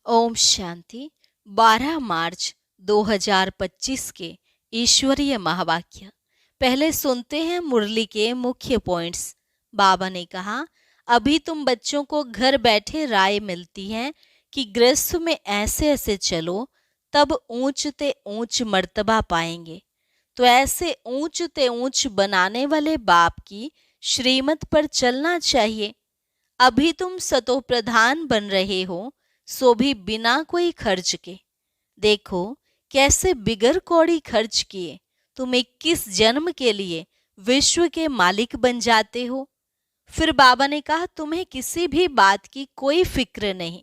ओम शांति। 12 मार्च 2025 के ईश्वरीय महावाक्य। पहले सुनते हैं मुरली के मुख्य पॉइंट्स। बाबा ने कहा, अभी तुम बच्चों को घर बैठे राय मिलती है कि गृहस्थ में ऐसे ऐसे चलो, तब ऊंच ते ऊंच मर्तबा पाएंगे। तो ऐसे ऊंच ते ऊंच बनाने वाले बाप की श्रीमत पर चलना चाहिए। अभी तुम सतो प्रधान बन रहे हो, सो भी बिना कोई खर्च के। देखो कैसे बिगर कौड़ी खर्च किए तुम 21 जन्म के लिए विश्व के मालिक बन जाते हो। फिर बाबा ने कहा, तुम्हें किसी भी बात की कोई फिक्र नहीं।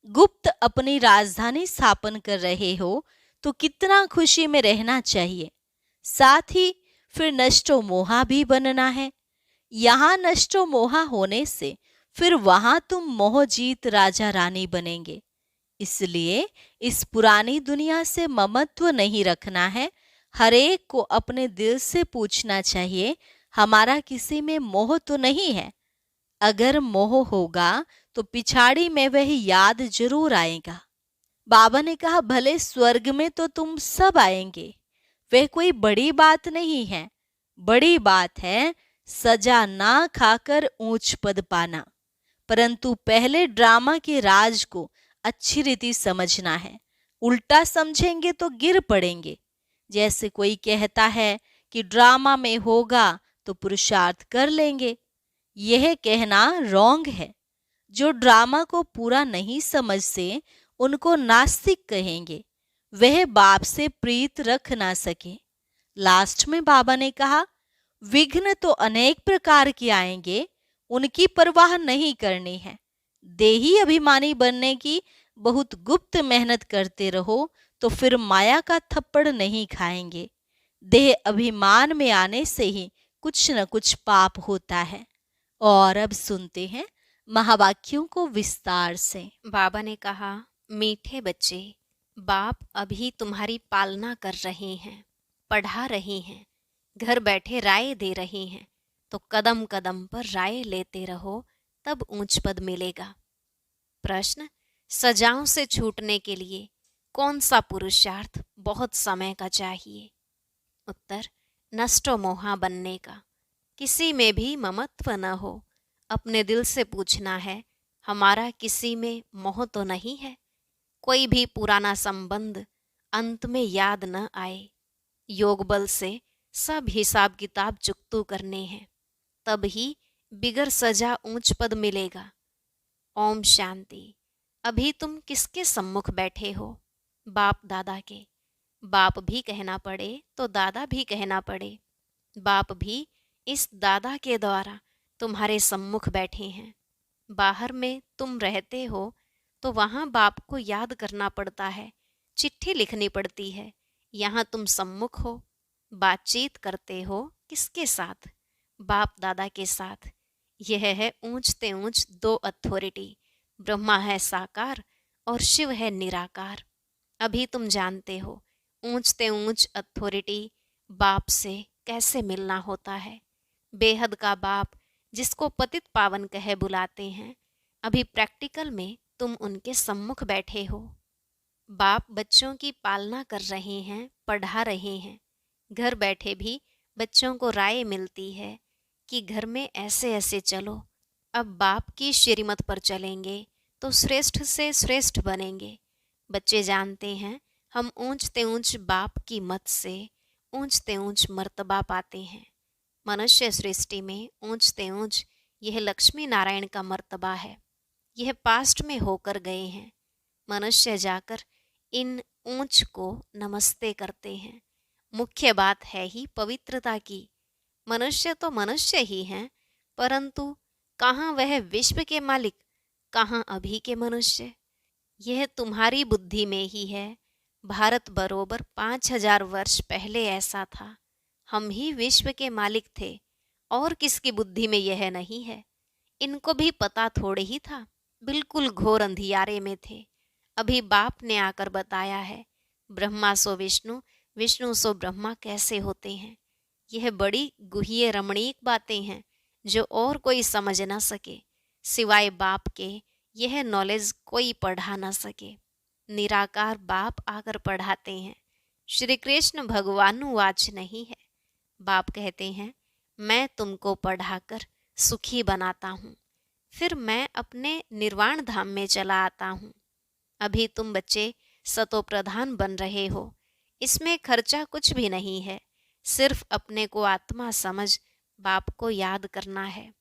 गुप्त अपनी राजधानी स्थापन कर रहे हो तो कितना खुशी में रहना चाहिए। साथ ही फिर नष्टो मोहा भी बनना है। यहाँ नष्टो मोहा होने से फिर वहां तुम मोह जीत राजा रानी बनेंगे। इसलिए इस पुरानी दुनिया से ममत्व नहीं रखना है। हर एक को अपने दिल से पूछना चाहिए, हमारा किसी में मोह तो नहीं है। अगर मोह होगा तो पिछाड़ी में वह याद जरूर आएगा। बाबा ने कहा, भले स्वर्ग में तो तुम सब आएंगे, वह कोई बड़ी बात नहीं है। बड़ी बात है सजा ना खाकर ऊंच पद पाना। परंतु पहले ड्रामा के राज को अच्छी रीति समझना है। उल्टा समझेंगे तो गिर पड़ेंगे। जैसे कोई कहता है कि ड्रामा में होगा तो पुरुषार्थ कर लेंगे, यह कहना रॉन्ग है। जो ड्रामा को पूरा नहीं समझते उनको नास्तिक कहेंगे। वह बाप से प्रीत रख ना सके। लास्ट में बाबा ने कहा, विघ्न तो अनेक प्रकार के आएंगे, उनकी परवाह नहीं करनी है। देही अभिमानी बनने की बहुत गुप्त मेहनत करते रहो तो फिर माया का थप्पड़ नहीं खाएंगे। देह अभिमान में आने से ही कुछ न कुछ पाप होता है। और अब सुनते हैं महावाक्यों को विस्तार से। बाबा ने कहा, मीठे बच्चे, बाप अभी तुम्हारी पालना कर रहे हैं, पढ़ा रहे हैं, घर बैठे राय दे रहे हैं। तो कदम कदम पर राय लेते रहो, तब ऊंच पद मिलेगा। प्रश्न, सजाओं से छूटने के लिए कौन सा पुरुषार्थ बहुत समय का चाहिए? उत्तर, नष्टो मोहा बनने का। किसी में भी ममत्व न हो। अपने दिल से पूछना है, हमारा किसी में मोह तो नहीं है। कोई भी पुराना संबंध अंत में याद न आए। योग बल से सब हिसाब किताब चुकतू करने हैं, तब ही बिगर सजा ऊंच पद मिलेगा। ओम शांति। अभी तुम किसके सम्मुख बैठे हो? बाप दादा के। बाप भी कहना पड़े तो दादा भी कहना पड़े। बाप भी इस दादा के द्वारा तुम्हारे सम्मुख बैठे हैं। बाहर में तुम रहते हो तो वहां बाप को याद करना पड़ता है, चिट्ठी लिखनी पड़ती है। यहाँ तुम सम्मुख हो, बातचीत करते हो किसके साथ? बाप दादा के साथ। यह है ऊंचते ऊंच दो अथॉरिटी। ब्रह्मा है साकार और शिव है निराकार। अभी तुम जानते हो ऊंचते ऊंच अथॉरिटी बाप से कैसे मिलना होता है। बेहद का बाप जिसको पतित पावन कहे बुलाते हैं, अभी प्रैक्टिकल में तुम उनके सम्मुख बैठे हो। बाप बच्चों की पालना कर रहे हैं, पढ़ा रहे हैं। घर बैठे भी बच्चों को राय मिलती है कि घर में ऐसे ऐसे चलो। अब बाप की श्रीमत पर चलेंगे तो श्रेष्ठ से श्रेष्ठ बनेंगे। बच्चे जानते हैं हम ऊंचते ऊंच बाप की मत से ऊंचते ऊंच मर्तबा पाते हैं। मनुष्य सृष्टि में ऊंचते ऊंच यह लक्ष्मी नारायण का मर्तबा है। यह पास्ट में होकर गए हैं। मनुष्य जाकर इन ऊंच को नमस्ते करते हैं। मुख्य बात है ही पवित्रता की। मनुष्य तो मनुष्य ही हैं, परंतु कहाँ वह विश्व के मालिक, कहाँ अभी के मनुष्य? यह तुम्हारी बुद्धि में ही है। भारत बरोबर 5000 वर्ष पहले ऐसा था। हम ही विश्व के मालिक थे और किसकी बुद्धि में यह नहीं है? इनको भी पता थोड़े ही था, बिल्कुल घोर अंधियारे में थे। अभी बाप ने आकर बताया है, ब्रह्मा सो विष्णु, विष्णु सो ब्रह्मा कैसे होते हैं। यह बड़ी गुह्य रमणीक बातें हैं जो और कोई समझ ना सके सिवाय बाप के यह नॉलेज कोई पढ़ा न सके, निराकार बाप आकर पढ़ाते हैं। श्री कृष्ण भगवानुवाच नहीं है। बाप कहते हैं, मैं तुमको पढ़ाकर सुखी बनाता हूँ, फिर मैं अपने निर्वाण धाम में चला आता हूँ। अभी तुम बच्चे सतो प्रधान बन रहे हो, इसमें खर्चा कुछ भी नहीं है, सिर्फ अपने को आत्मा समझ बाप को याद करना है।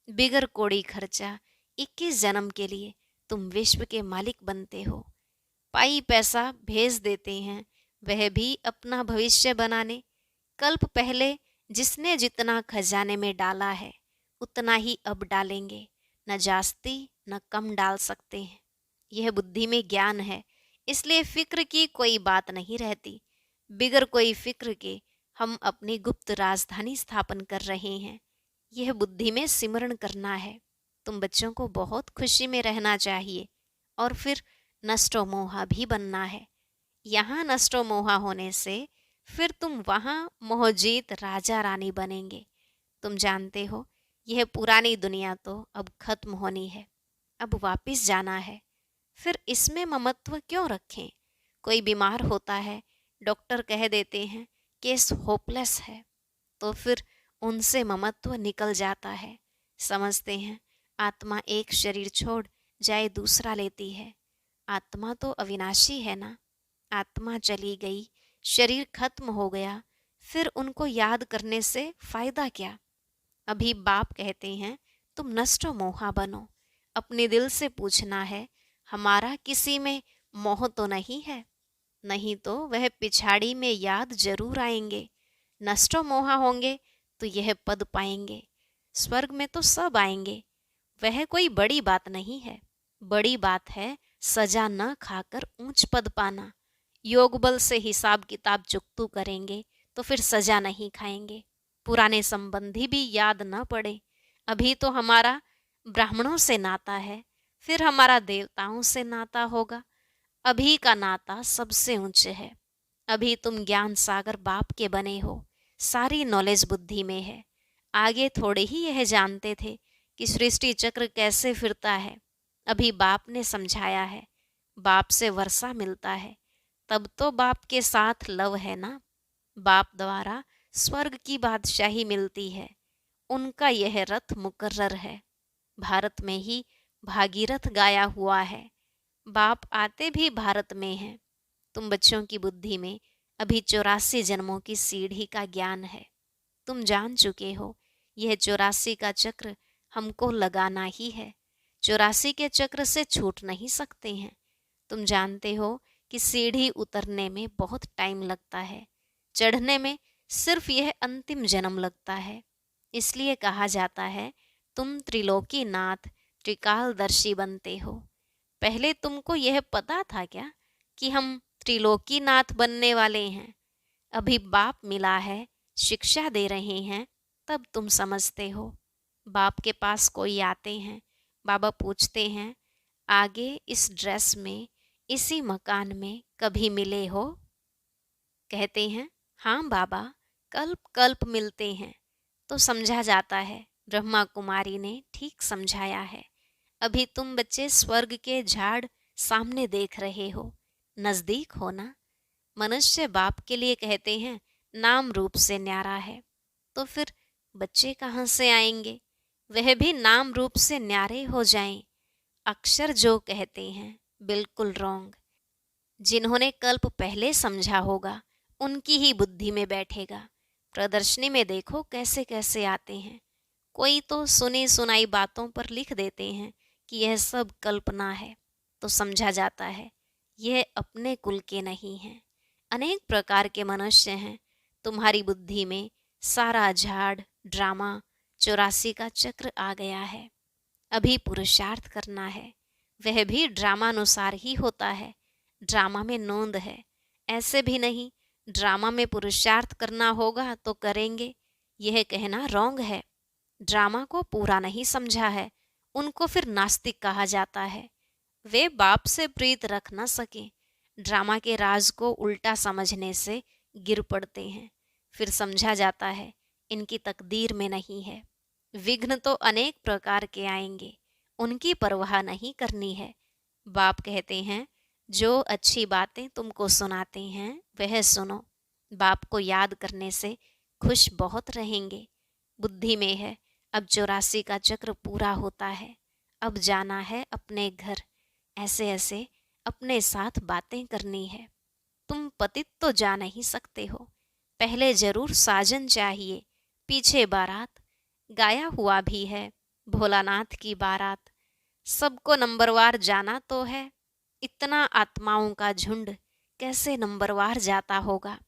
बिगर कोड़ी खर्चा 21 जन्म के लिए तुम विश्व के मालिक बनते हो। पाई पैसा भेज देते हैं, वह भी अपना भविष्य बनाने। कल्प पहले जिसने जितना खजाने में डाला है, उतना ही अब डालेंगे, न जास्ती न कम डाल सकते हैं। यह बुद्धि में ज्ञान है, इसलिए फिक्र की कोई बात नहीं रहती। बिगर कोई फिक्र के हम अपनी गुप्त राजधानी स्थापन कर रहे हैं। यह बुद्धि में सिमरण करना है। तुम बच्चों को बहुत खुशी में रहना चाहिए और फिर नष्टो मोहा भी बनना है। यहाँ नष्टो मोहा होने से फिर तुम वहाँ मोहजीत राजा रानी बनेंगे। तुम जानते हो, यह पुरानी दुनिया तो अब खत्म होनी है, अब वापिस जाना है। फिर इसमें ममत्व क्यों रखें? कोई बीमार होता है, डॉक्टर कह देते हैं केस होपलेस है, तो फिर उनसे ममत्व निकल जाता है। समझते हैं आत्मा एक शरीर छोड़ जाए दूसरा लेती है। आत्मा तो अविनाशी है ना। आत्मा चली गई, शरीर खत्म हो गया, फिर उनको याद करने से फायदा क्या? अभी बाप कहते हैं, तुम नष्टो मोहा बनो। अपने दिल से पूछना है, हमारा किसी में मोह तो नहीं है? नहीं तो वह पिछाड़ी में याद जरूर आएंगे। नष्टो मोहा होंगे तो यह पद पाएंगे। स्वर्ग में तो सब आएंगे, वह कोई बड़ी बात नहीं है। बड़ी बात है सजा न खाकर ऊंच पद पाना। योग बल से हिसाब किताब चुकतू करेंगे तो फिर सजा नहीं खाएंगे। पुराने संबंधी भी याद न पड़े। अभी तो हमारा ब्राह्मणों से नाता है, फिर हमारा देवताओं से नाता होगा। अभी का नाता सबसे ऊंचे है। अभी तुम ज्ञान सागर बाप के बने हो, सारी नॉलेज बुद्धि में है। आगे थोड़े ही यह जानते थे कि सृष्टि चक्र कैसे फिरता है। अभी बाप ने समझाया है। बाप से वर्षा मिलता है, तब तो बाप के साथ लव है ना। बाप द्वारा स्वर्ग की बादशाही मिलती है, उनका यह रथ मुकर्रर है। भारत में ही भागीरथ गाया हुआ है। बाप आते भी भारत में हैं। तुम बच्चों की बुद्धि में अभी 84 जन्मों की सीढ़ी का ज्ञान है। तुम जान चुके हो, यह 84 का चक्र हमको लगाना ही है। 84 के चक्र से छूट नहीं सकते हैं। तुम जानते हो कि सीढ़ी उतरने में बहुत टाइम लगता है, चढ़ने में सिर्फ यह अंतिम जन्म लगता है। इसलिए कहा जाता है, तुम त्रिलोकी नाथ त्रिकालदर्शी बनते हो। पहले तुमको यह पता था क्या कि हम त्रिलोकी नाथ बनने वाले हैं? अभी बाप मिला है, शिक्षा दे रहे हैं, तब तुम समझते हो। बाप के पास कोई आते हैं, बाबा पूछते हैं, आगे इस ड्रेस में, इसी मकान में कभी मिले हो? कहते हैं, हाँ बाबा, कल्प कल्प मिलते हैं। तो समझा जाता है ब्रह्मा कुमारी ने ठीक समझाया है। अभी तुम बच्चे स्वर्ग के झाड़ सामने देख रहे हो, नजदीक हो ना। मनुष्य बाप के लिए कहते हैं नाम रूप से न्यारा है, तो फिर बच्चे कहाँ से आएंगे? वह भी नाम रूप से न्यारे हो जाएं। अक्षर जो कहते हैं बिल्कुल रॉन्ग। जिन्होंने कल्प पहले समझा होगा, उनकी ही बुद्धि में बैठेगा। प्रदर्शनी में देखो कैसे कैसे आते हैं। कोई तो सुनी सुनाई बातों पर लिख देते हैं कि यह सब कल्पना है, तो समझा जाता है यह अपने कुल के नहीं हैं। अनेक प्रकार के मनुष्य हैं। तुम्हारी बुद्धि में सारा झाड़ ड्रामा 84 का चक्र आ गया है। अभी पुरुषार्थ करना है, वह भी ड्रामानुसार ही होता है। ड्रामा में नोंद है, ऐसे भी नहीं ड्रामा में पुरुषार्थ करना होगा तो करेंगे, यह कहना रॉन्ग है। ड्रामा को पूरा नहीं समझा है, उनको फिर नास्तिक कहा जाता है। वे बाप से प्रीत रख न सके, ड्रामा के राज को उल्टा समझने से गिर पड़ते हैं। फिर समझा जाता है इनकी तकदीर में नहीं है। विघ्न तो अनेक प्रकार के आएंगे, उनकी परवाह नहीं करनी है। बाप कहते हैं जो अच्छी बातें तुमको सुनाते हैं वह सुनो। बाप को याद करने से खुश बहुत रहेंगे। बुद्धि में है अब 84 का चक्र पूरा होता है, अब जाना है अपने घर। ऐसे ऐसे अपने साथ बातें करनी है। तुम पतित तो जा नहीं सकते हो, पहले जरूर साजन चाहिए, पीछे बारात। गाया हुआ भी है भोलानाथ की बारात। सबको नंबरवार जाना तो है, इतना आत्माओं का झुंड कैसे नंबरवार जाता होगा।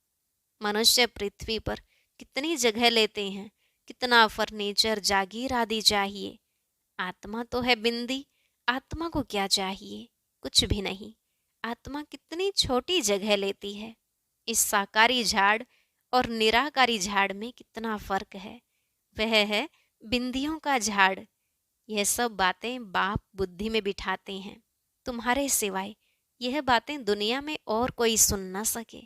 मनुष्य पृथ्वी पर कितनी जगह लेते हैं, कितना फर्नीचर जागीर आदि चाहिए। आत्मा तो है बिंदी, आत्मा को क्या चाहिए, कुछ भी नहीं। आत्मा कितनी छोटी जगह लेती है। इस साकारी झाड़ और निराकारी झाड़ में कितना फर्क है। वह है बिंदियों का झाड़। यह सब बातें बाप बुद्धि में बिठाते हैं। तुम्हारे सिवाय यह बातें दुनिया में और कोई सुन न सके।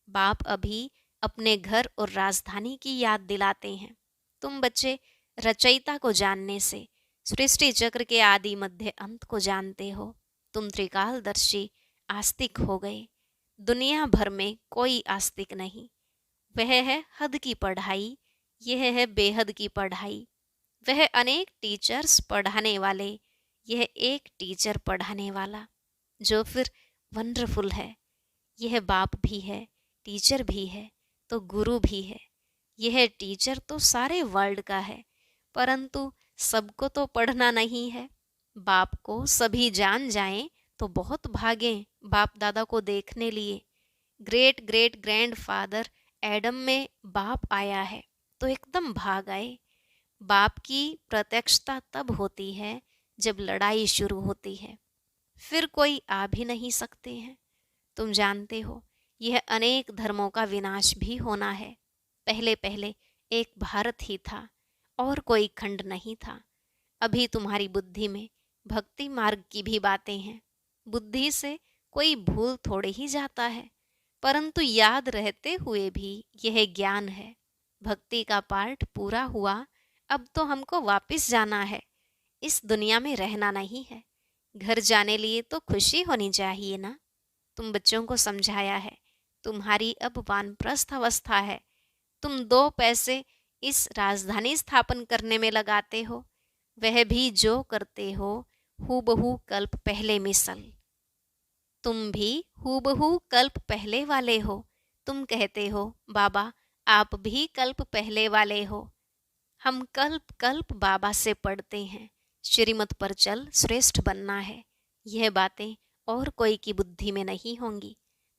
बाप अभी अपने घर और राजधानी की याद दिलाते हैं। तुम बच्चे रचयिता को जानने से सृष्टि चक्र के आदि मध्य अंत को जानते हो। तुम त्रिकालदर्शी आस्तिक हो गए। दुनिया भर में कोई आस्तिक नहीं। वह है हद की पढ़ाई, यह है बेहद की पढ़ाई। वह अनेक टीचर्स पढ़ाने वाले, यह एक टीचर पढ़ाने वाला, जो फिर वंडरफुल है। यह बाप भी है, टीचर भी है, तो गुरु भी है। यह टीचर तो सारे वर्ल्ड का है, परंतु सबको तो पढ़ना नहीं है। बाप को सभी जान जाएं तो बहुत भागें बाप दादा को देखने लिए। ग्रेट ग्रेट ग्रैंडफादर एडम में बाप आया है तो एकदम भाग आए। बाप की प्रत्यक्षता तब होती है जब लड़ाई शुरू होती है, फिर कोई आ भी नहीं सकते हैं। तुम जानते हो यह अनेक धर्मों का विनाश भी होना है। पहले पहले एक भारत ही था और कोई खंड नहीं था। अभी तुम्हारी बुद्धि में भक्ति मार्ग की भी बातें हैं। बुद्धि से कोई भूल थोड़े ही जाता है, परंतु याद रहते हुए भी यह ज्ञान है। भक्ति का पार्ट पूरा हुआ, अब तो हमको वापस जाना है। इस दुनिया में रहना नहीं है। घर जाने लिए तो खुशी होनी चाहिए ना। तुम बच्चों को समझाया है, तुम्हारी अब वानप्रस्थ अवस्था है। तुम 2 पैसे इस राजधानी स्थापन करने में लगाते हो, वह भी जो करते हो हूबहू कल्प पहले मिसल। तुम भी हूबहू कल्प पहले वाले हो। तुम कहते हो बाबा आप भी कल्प पहले वाले हो। हम कल्प कल्प बाबा से पढ़ते हैं, श्रीमत पर चल श्रेष्ठ बनना है। यह बातें और कोई की बुद्धि में नहीं होंगी।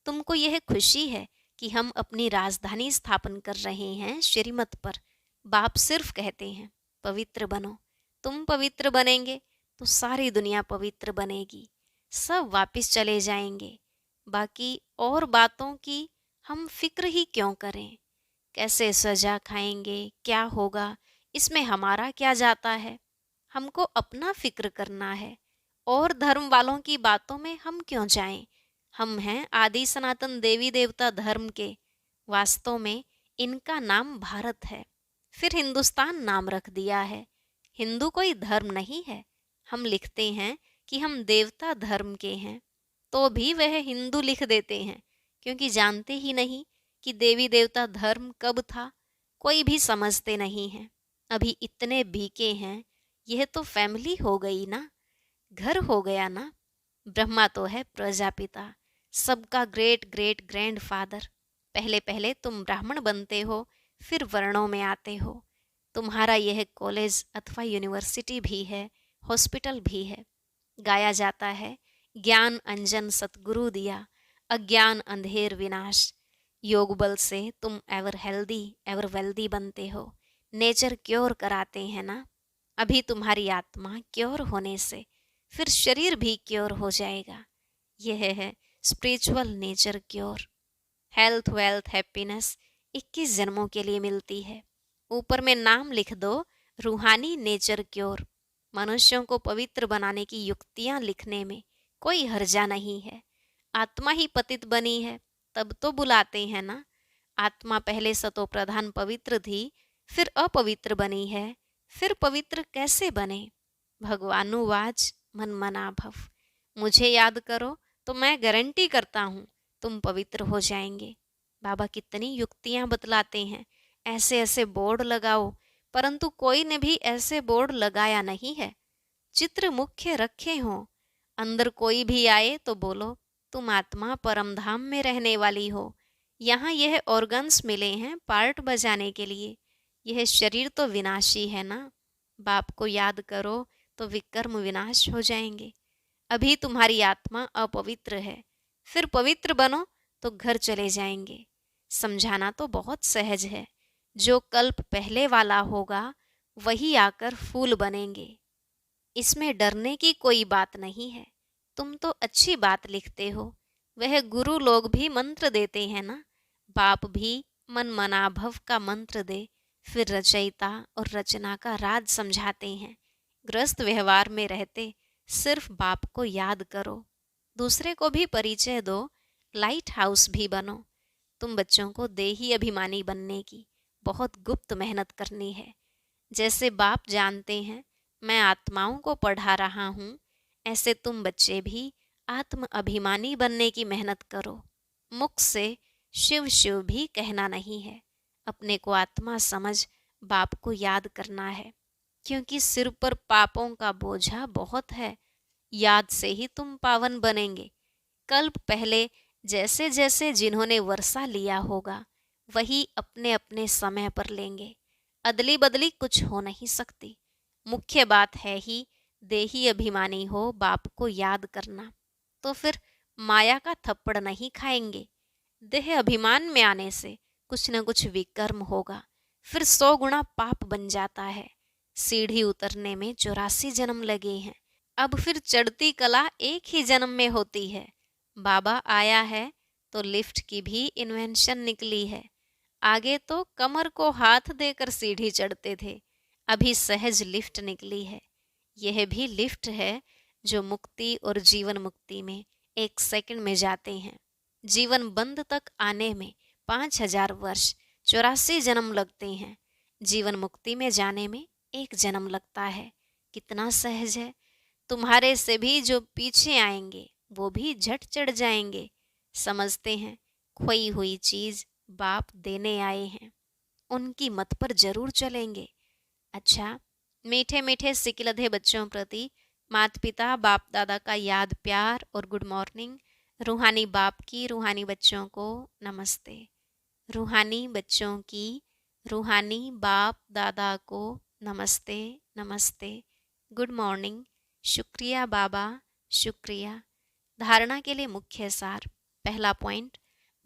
तुमको यह खुशी है कि हम अपनी राजधानी स्थापन कर रहे हैं श्रीमत पर। बाप सिर्फ कहते हैं पवित्र बनो। तुम पवित्र बनेंगे तो सारी दुनिया पवित्र बनेगी। सब वापिस चले जाएंगे। बाकी और बातों की हम फिक्र ही क्यों करें। कैसे सजा खाएंगे, क्या होगा, इसमें हमारा क्या जाता है। हमको अपना फिक्र करना है, और धर्म वालों की बातों में हम क्यों जाएं। हम हैं आदि सनातन देवी देवता धर्म के। वास्तव में इनका नाम भारत है, फिर हिंदुस्तान नाम रख दिया है। हिंदू कोई धर्म नहीं है। हम लिखते हैं कि हम देवता धर्म के हैं, तो भी वह हिंदू लिख देते हैं, क्योंकि जानते ही नहीं कि देवी देवता धर्म कब था। कोई भी समझते नहीं है। अभी इतने बीके हैं। यह तो फैमिली हो गई ना, घर हो गया ना। ब्रह्मा तो है प्रजापिता, सबका ग्रेट ग्रेट ग्रैंडफादर। पहले पहले तुम ब्राह्मण बनते हो, फिर वर्णों में आते हो। तुम्हारा यह कॉलेज अथवा यूनिवर्सिटी भी है, हॉस्पिटल भी है। गाया जाता है ज्ञान अंजन सतगुरु दिया, अज्ञान अंधेर विनाश। योग बल से तुम एवर हेल्दी एवर वेल्दी बनते हो। नेचर क्योर कराते हैं ना। अभी तुम्हारी आत्मा क्योर होने से फिर शरीर भी क्योर हो जाएगा। यह है spiritual nature cure. Health wealth happiness 21 जन्मों के लिए मिलती है। ऊपर में नाम लिख दो रूहानी नेचर क्योर। मनुष्यों को पवित्र बनाने की युक्तियां लिखने में कोई हर्जा नहीं है। आत्मा ही पतित बनी है तब तो बुलाते हैं ना। आत्मा पहले सतो प्रधान पवित्र थी, फिर अपवित्र बनी है, फिर पवित्र कैसे बने। भगवानुवाच मन मना भव। मुझे याद करो तो मैं गारंटी करता हूँ तुम पवित्र हो जाएंगे। बाबा कितनी युक्तियां बतलाते हैं, ऐसे ऐसे बोर्ड लगाओ, परंतु कोई ने भी ऐसे बोर्ड लगाया नहीं है। चित्र मुख्य रखे हों, अंदर कोई भी आए तो बोलो तुम आत्मा परम धाम में रहने वाली हो। यहाँ यह ऑर्गन्स मिले हैं पार्ट बजाने के लिए, यह शरीर तो विनाशी है ना। बाप को याद करो तो विकर्म विनाश हो जाएंगे। अभी तुम्हारी आत्मा अपवित्र है, फिर पवित्र बनो तो घर चले जाएंगे। समझाना तो बहुत सहज है, जो कल्प पहले वाला होगा वही आकर फूल बनेंगे। इसमें डरने की कोई बात नहीं है। तुम तो अच्छी बात लिखते हो, वह गुरु लोग भी मंत्र देते हैं ना। बाप भी मन मनाभव का मंत्र दे, फिर रचयिता और रचना का राज समझाते हैं। ग्रस्त व्यवहार में रहते सिर्फ बाप को याद करो, दूसरे को भी परिचय दो, लाइट हाउस भी बनो। तुम बच्चों को देही अभिमानी बनने की बहुत गुप्त मेहनत करनी है। जैसे बाप जानते हैं मैं आत्माओं को पढ़ा रहा हूँ, ऐसे तुम बच्चे भी आत्म अभिमानी बनने की मेहनत करो। मुख से शिव शिव भी कहना नहीं है, अपने को आत्मा समझ बाप को याद करना है, क्योंकि सिर पर पापों का बोझा बहुत है। याद से ही तुम पावन बनेंगे। कल्प पहले जैसे जैसे जिन्होंने वर्षा लिया होगा वही अपने अपने समय पर लेंगे। अदली बदली कुछ हो नहीं सकती। मुख्य बात है ही देही अभिमानी हो बाप को याद करना, तो फिर माया का थप्पड़ नहीं खाएंगे। देह अभिमान में आने से कुछ न कुछ विकर्म होगा, फिर 100 गुना पाप बन जाता है। सीढ़ी उतरने में 84 जन्म लगे हैं, अब फिर चढ़ती कला एक ही जन्म में होती है। बाबा आया है तो लिफ्ट की भी इन्वेंशन निकली है। आगे तो कमर को हाथ देकर सीढ़ी चढ़ते थे, अभी सहज लिफ्ट निकली है। यह भी लिफ्ट है जो मुक्ति और जीवन मुक्ति में 1 सेकंड में जाते हैं। जीवन बंद तक आने में 5000 वर्ष 84 जन्म लगते हैं। जीवन मुक्ति में जाने में 1 जन्म लगता है। कितना सहज है। तुम्हारे से भी जो पीछे आएंगे वो भी झट चढ़ जाएंगे। समझते हैं खोई हुई चीज बाप देने आए हैं, उनकी मत पर जरूर चलेंगे। अच्छा, मीठे मीठे सिकिलधे बच्चों प्रति माता पिता बाप दादा का याद प्यार और गुड मॉर्निंग। रूहानी बाप की रूहानी बच्चों को नमस्ते। रूहानी बच्चों की रूहानी बाप दादा को नमस्ते नमस्ते, गुड मॉर्निंग। शुक्रिया बाबा, शुक्रिया। धारणा के लिए मुख्य सार। पहला पॉइंट,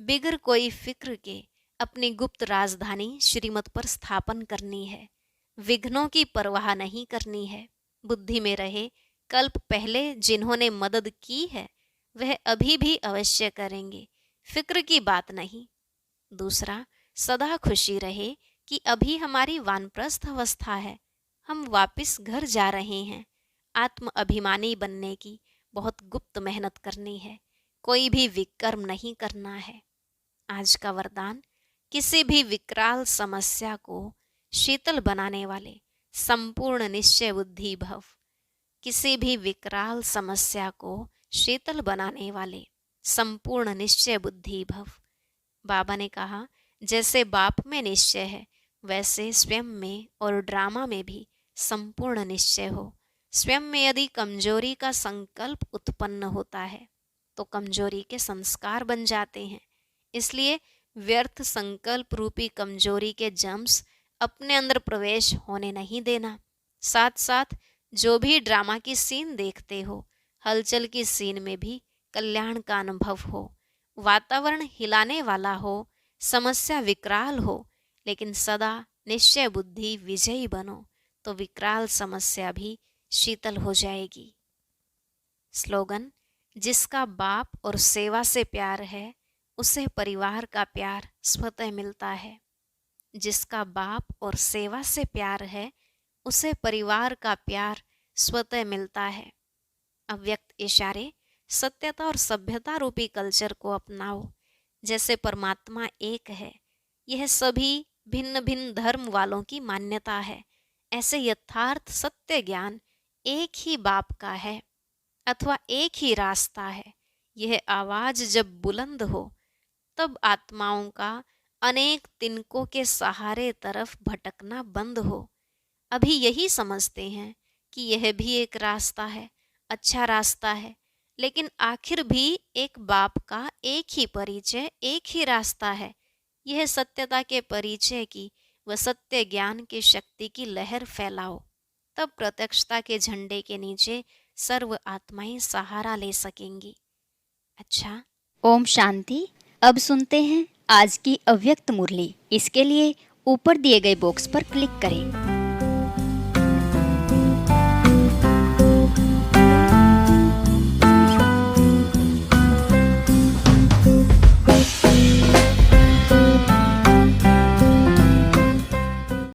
बिगर कोई फिक्र के अपनी गुप्त राजधानी श्रीमत पर स्थापन करनी है। विघ्नों की परवाह नहीं करनी है। बुद्धि में रहे कल्प पहले जिन्होंने मदद की है वह अभी भी अवश्य करेंगे, फिक्र की बात नहीं। दूसरा, सदा खुशी रहे कि अभी हमारी वानप्रस्थ अवस्था है, हम वापस घर जा रहे हैं। आत्म अभिमानी बनने की बहुत गुप्त मेहनत करनी है, कोई भी विकर्म नहीं करना है। आज का वरदान, किसी भी विकराल समस्या को शीतल बनाने वाले संपूर्ण निश्चय बुद्धि भव। किसी भी विकराल समस्या को शीतल बनाने वाले संपूर्ण निश्चय बुद्धि भव। बाबा ने कहा जैसे बाप में निश्चय है वैसे स्वयं में और ड्रामा में भी संपूर्ण निश्चय हो। स्वयं में यदि कमजोरी का संकल्प उत्पन्न होता है तो कमजोरी के संस्कार बन जाते हैं। इसलिए व्यर्थ संकल्प रूपी कमजोरी के जम्स अपने अंदर प्रवेश होने नहीं देना। साथ साथ जो भी ड्रामा की सीन देखते हो, हलचल की सीन में भी कल्याण का अनुभव हो। वातावरण हिलाने वाला हो, समस्या विकराल हो, लेकिन सदा निश्चय बुद्धि विजयी बनो तो विकराल समस्या भी शीतल हो जाएगी। स्लोगन, जिसका बाप और सेवा से प्यार है उसे परिवार का प्यार स्वतः मिलता है। जिसका बाप और सेवा से प्यार है उसे परिवार का प्यार स्वतः मिलता है। अव्यक्त इशारे, सत्यता और सभ्यता रूपी कल्चर को अपनाओ। जैसे परमात्मा एक है, यह सभी भिन्न भिन्न धर्म वालों की मान्यता है। ऐसे यथार्थ सत्य ज्ञान एक ही बाप का है अथवा एक ही रास्ता है, यह आवाज जब बुलंद हो, तब आत्माओं का अनेक तिनकों के सहारे तरफ भटकना बंद हो। अभी यही समझते हैं कि यह भी एक रास्ता है, अच्छा रास्ता है, लेकिन आखिर भी एक बाप का एक ही परिचय, एक ही रास्ता है। यह सत्यता के परिचय की व सत्य ज्ञान की शक्ति की लहर फैलाओ, तब प्रत्यक्षता के झंडे के नीचे सर्व आत्माएं सहारा ले सकेंगी। अच्छा, ओम शांति। अब सुनते हैं आज की अव्यक्त मुरली। इसके लिए ऊपर दिए गए बॉक्स पर क्लिक करें।